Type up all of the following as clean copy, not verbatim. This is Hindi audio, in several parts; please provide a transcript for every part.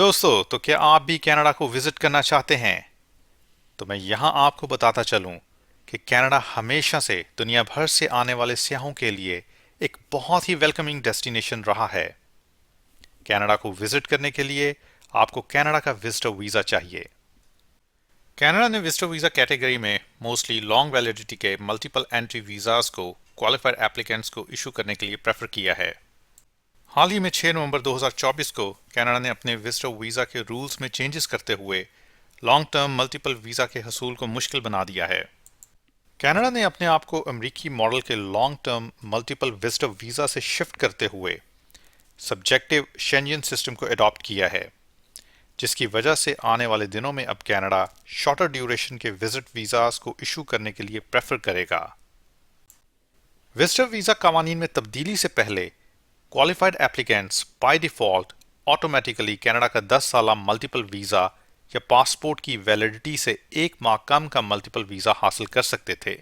दोस्तों, तो क्या आप भी कनाडा को विजिट करना चाहते हैं? तो मैं यहाँ आपको बताता चलूँ कि कनाडा हमेशा से दुनिया भर से आने वाले सियाहों के लिए एक बहुत ही वेलकमिंग डेस्टिनेशन रहा है। कनाडा को विजिट करने के लिए आपको कनाडा का विजिटर वीज़ा चाहिए। कनाडा ने विजिटर वीज़ा कैटेगरी में मोस्टली लॉन्ग वैलिडिटी के मल्टीपल एंट्री वीज़ास को क्वालिफाइड एप्लीकेंट्स को इशू करने के लिए प्रेफर किया है। हाल ही में 6 नवंबर 2024 को कनाडा ने अपने विजिटर वीज़ा के रूल्स में चेंजेस करते हुए लॉन्ग टर्म मल्टीपल वीज़ा के हसूल को मुश्किल बना दिया है। कनाडा ने अपने आप को अमेरिकी मॉडल के long term multiple visitor visa से शिफ्ट करते हुए सब्जेक्टिव शेंजन सिस्टम को अडॉप्ट किया है, जिसकी वजह से आने वाले दिनों में अब कनाडा शॉर्टर ड्यूरेशन के विजिट वीज़ास को इशू करने के लिए प्रेफर करेगा। विजिटर वीज़ा कानून में तब्दीली से पहले qualified applicants by default automatically Canada का 10 साल मल्टीपल वीज़ा या पासपोर्ट की वैलिडिटी से 1 माह कम का मल्टीपल वीज़ा हासिल कर सकते थे।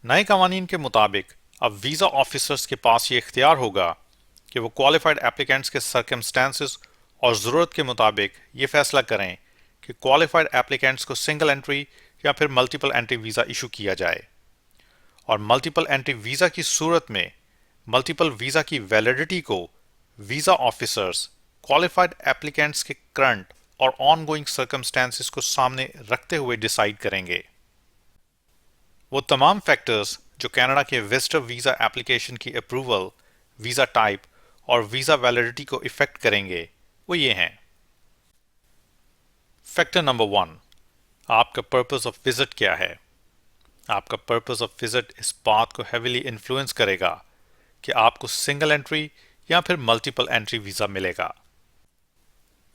नए कानून के मुताबिक अब वीज़ा ऑफिसर्स के पास ये इख्तियार होगा कि वो क्वालिफाइड एप्लीकेंट्स के सर्कमस्टेंसेस और ज़रूरत के मुताबिक ये फैसला करें कि क्वालिफाइड एप्लीकेंट्स को सिंगल एंट्री या फिर मल्टीपल एंट्री वीज़ा इशू किया जाए। और मल्टीपल एंट्री वीज़ा की सूरत में मल्टीपल वीज़ा की वैलिडिटी को वीज़ा ऑफिसर्स क्वालिफाइड एप्लीकेंट्स के करंट और ऑनगोइंग सर्कमस्टेंसेस को सामने रखते हुए डिसाइड करेंगे। वो तमाम फैक्टर्स जो कनाडा के विजिटर वीज़ा एप्लीकेशन की अप्रूवल, वीज़ा टाइप और वीज़ा वैलिडिटी को इफेक्ट करेंगे, वो ये हैं। फैक्टर नंबर 1, आपका पर्पस ऑफ विजिट क्या है। आपका पर्पस ऑफ विजिट इस बात को हेविली इन्फ्लुएंस करेगा कि आपको सिंगल एंट्री या फिर मल्टीपल एंट्री वीज़ा मिलेगा।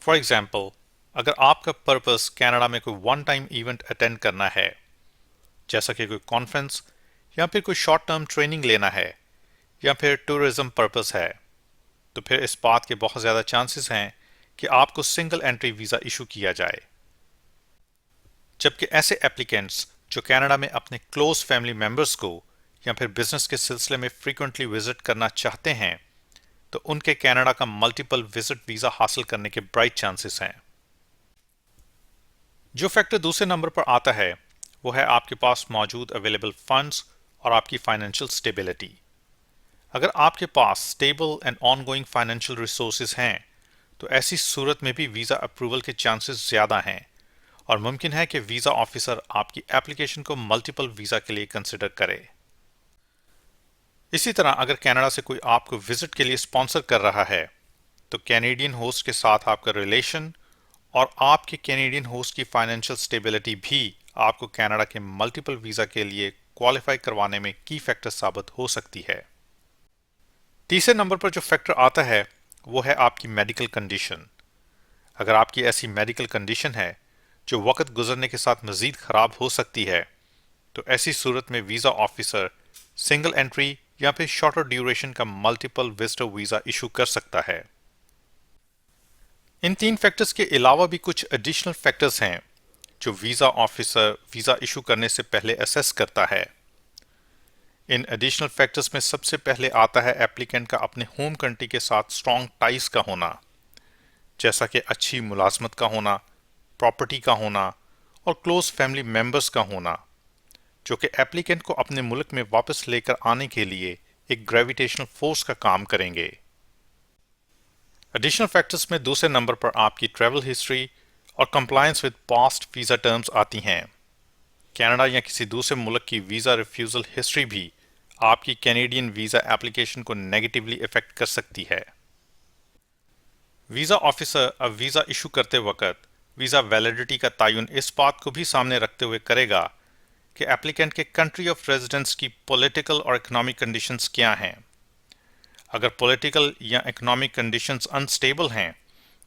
फॉर एग्जाम्पल, अगर आपका पर्पस कनाडा में कोई वन टाइम इवेंट अटेंड करना है, जैसा कि कोई कॉन्फ्रेंस या फिर कोई शॉर्ट टर्म ट्रेनिंग लेना है या फिर टूरिज्म पर्पस है, तो फिर इस बात के बहुत ज़्यादा चांसेस हैं कि आपको सिंगल एंट्री वीज़ा इशू किया जाए। जबकि ऐसे एप्लीकेंट्स जो कनाडा में अपने क्लोज फैमिली मेंबर्स को या फिर बिजनेस के सिलसिले में फ्रीक्वेंटली विजिट करना चाहते हैं, तो उनके कनाडा का मल्टीपल विजिट वीज़ा हासिल करने के ब्राइट चांसेस हैं। जो फैक्टर दूसरे नंबर पर आता है वो है आपके पास मौजूद अवेलेबल फंड्स और आपकी फाइनेंशियल स्टेबिलिटी। अगर आपके पास stable and ongoing financial resources हैं, तो ऐसी सूरत में भी वीज़ा अप्रूवल के चांसेस ज़्यादा हैं और मुमकिन है कि वीज़ा ऑफिसर आपकी एप्लीकेशन को मल्टीपल वीज़ा के लिए कंसिडर करे। इसी तरह अगर कनाडा से कोई आपको विजिट के लिए स्पॉन्सर कर रहा है, तो कैनेडियन होस्ट के साथ आपका रिलेशन और आपके कैनेडियन होस्ट की फाइनेंशियल स्टेबिलिटी भी आपको कनाडा के मल्टीपल वीज़ा के लिए क्वालिफाई करवाने में की फैक्टर साबित हो सकती है। तीसरे नंबर पर जो फैक्टर आता है वो है आपकी मेडिकल कंडीशन। अगर आपकी ऐसी मेडिकल कंडीशन है जो वक्त गुजरने के साथ मज़ीद ख़राब हो सकती है, तो ऐसी सूरत में वीज़ा ऑफिसर सिंगल एंट्री या फिर शॉर्टर ड्यूरेशन का मल्टीपल विजिटर वीज़ा इशू कर सकता है। इन 3 फैक्टर्स के अलावा भी कुछ एडिशनल फैक्टर्स हैं जो वीज़ा ऑफिसर वीज़ा इशू करने से पहले असेस करता है। इन एडिशनल फैक्टर्स में सबसे पहले आता है एप्लीकेंट का अपने होम कंट्री के साथ स्ट्रॉन्ग टाइज का होना, जैसा कि अच्छी मुलाजमत का होना, प्रॉपर्टी का होना और क्लोज फैमिली मेंबर्स का होना, जो कि एप्लीकेंट को अपने मुल्क में वापस लेकर आने के लिए एक ग्रेविटेशनल फोर्स का काम करेंगे। एडिशनल फैक्टर्स में दूसरे नंबर पर आपकी ट्रैवल हिस्ट्री और compliance with past visa terms आती हैं। कनाडा या किसी दूसरे मुल्क की वीज़ा रिफ्यूज़ल हिस्ट्री भी आपकी कैनेडियन वीज़ा एप्लीकेशन को नेगेटिवली इफेक्ट कर सकती है। वीज़ा ऑफिसर अब वीज़ा इशू करते वक्त वीज़ा वैलिडिटी का तयन इस बात को भी सामने रखते हुए करेगा कि एप्लीकेंट के कंट्री ऑफ रेजिडेंस की पॉलिटिकल और इकोनॉमिक कंडीशंस क्या हैं। अगर पॉलिटिकल या इकोनॉमिक कंडीशंस अनस्टेबल हैं,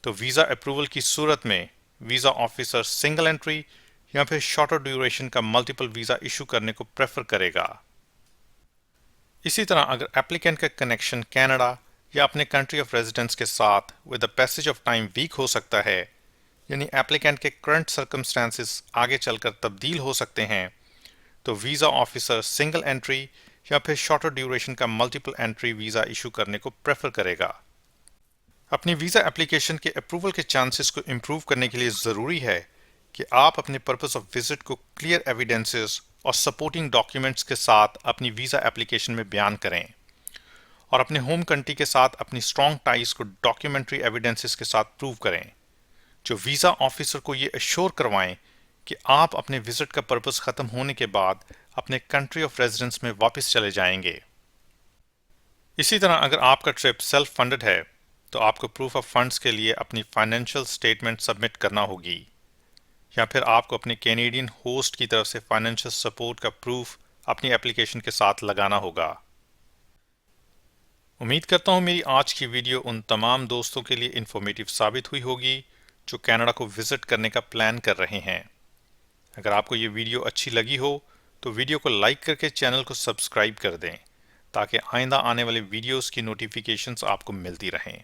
तो वीज़ा अप्रूवल की सूरत में वीज़ा ऑफिसर सिंगल एंट्री या फिर शॉर्टर ड्यूरेशन का मल्टीपल वीज़ा इशू करने को प्रेफर करेगा। इसी तरह अगर एप्लीकेंट का कनेक्शन कनाडा या अपने कंट्री ऑफ रेजिडेंस के साथ with the passage of time weak हो सकता है, यानी एप्लीकेंट के करंट सर्कमस्टेंसेस आगे चलकर तब्दील हो सकते हैं, तो वीज़ा ऑफिसर सिंगल एंट्री या फिर शॉर्टर ड्यूरेशन का मल्टीपल एंट्री वीज़ा इशू करने को प्रेफर करेगा। अपनी वीज़ा एप्लीकेशन के अप्रूवल के चांसेस को इम्प्रूव करने के लिए ज़रूरी है कि आप अपने पर्पस ऑफ विजिट को क्लियर एविडेंसेस और सपोर्टिंग डॉक्यूमेंट्स के साथ अपनी वीज़ा एप्लीकेशन में बयान करें और अपने होम कंट्री के साथ अपनी स्ट्रॉन्ग टाइज को डॉक्यूमेंट्री एविडेंसेस के साथ प्रूव करें, जो वीज़ा ऑफिसर को ये अश्योर करवाएं कि आप अपने विजिट का पर्पस ख़त्म होने के बाद अपने कंट्री ऑफ रेजिडेंस में वापस चले जाएंगे। इसी तरह अगर आपका ट्रिप सेल्फ फंडेड है तो आपको प्रूफ ऑफ फंड्स के लिए अपनी फाइनेंशियल स्टेटमेंट सबमिट करना होगी, या फिर आपको अपने कैनेडियन होस्ट की तरफ से फाइनेंशियल सपोर्ट का प्रूफ अपनी एप्लीकेशन के साथ लगाना होगा। उम्मीद करता हूँ मेरी आज की वीडियो उन तमाम दोस्तों के लिए इंफॉर्मेटिव साबित हुई होगी जो कनाडा को विजिट करने का प्लान कर रहे हैं। अगर आपको ये वीडियो अच्छी लगी हो तो वीडियो को लाइक करके चैनल को सब्सक्राइब कर दें ताकि आइंदा आने वाले वीडियोस की नोटिफिकेशंस आपको मिलती रहें।